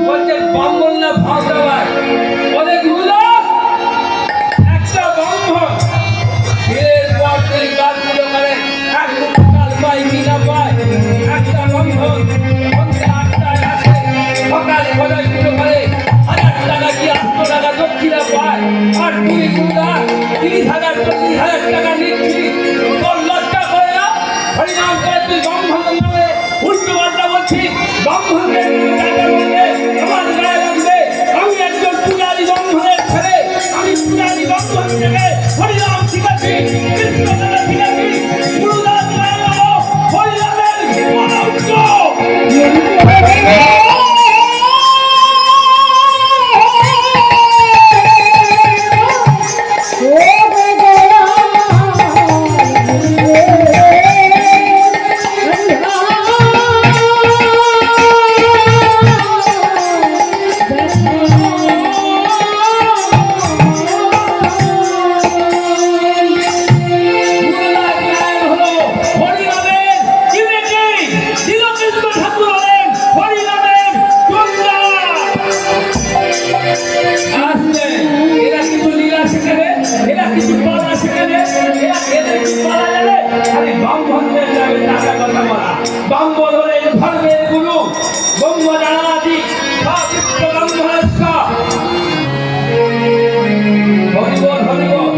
বলছে ব্রাহ্মণ না ভাষা ভাই ওদের গুরুদাস একটা ব্রাহ্মণ এর পর তুই গাছগুলো করে এক কাল পাই কিনা পায় একটা ব্রাহ্মণ সন্ধ্যে 8টায় আসে সকালে ঘটায় পুজো করে 1000 টাকা কি 800 টাকা দক্ষিণা পায় আর তুই গুরুদাস 30,000 40,000 টাকা নিচ্ছি তোর লজ্জা করে না হরিনাম করে তুই ব্রাহ্মণ নামে উল্টো পাল্টা বলছিস ব্রাহ্মণদের টাকা বললে আমার গায়ে লাগবে আমি একজন পূজারী ব্রাহ্মণের ছেলে আমি পূজারী ব্রাহ্মণ থেকে হরিনাম শিখাচ্ছি কৃষ্ণ কথা শিখাচ্ছি গুরুদাস গায়ে লাগো হরিনামের অনন্ত ব্রাহ্মণ হলে ধর্মের গুরু ব্রহ্ম জানাদি হরিবল হরিবল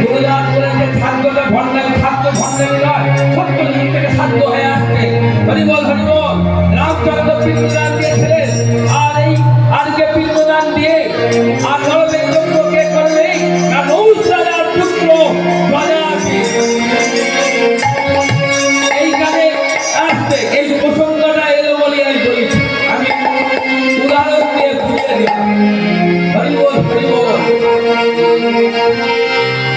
গুরুদাস বলেছে খাদ্যটা ভণ্ডামি খাদ্য ভণ্ডামি নয় সত্য দিক থেকে খাদ্য হয়ে আসছে হরিবল হরিবল রামচন্দ্র পিণ্ডদান দিয়েছিলেন আর এই আজকে পিণ্ডদান দিয়ে আর ধর্মের জন্য কে করবে না নৌশ রাজার পুত্র প্রজাপতি এইখানে আসছে এই প্রসঙ্গটা এলো বলে আমি বলেছি আমি উদাহরণ দিয়ে বুঝিয়ে দিলাম হরিবল হরিবল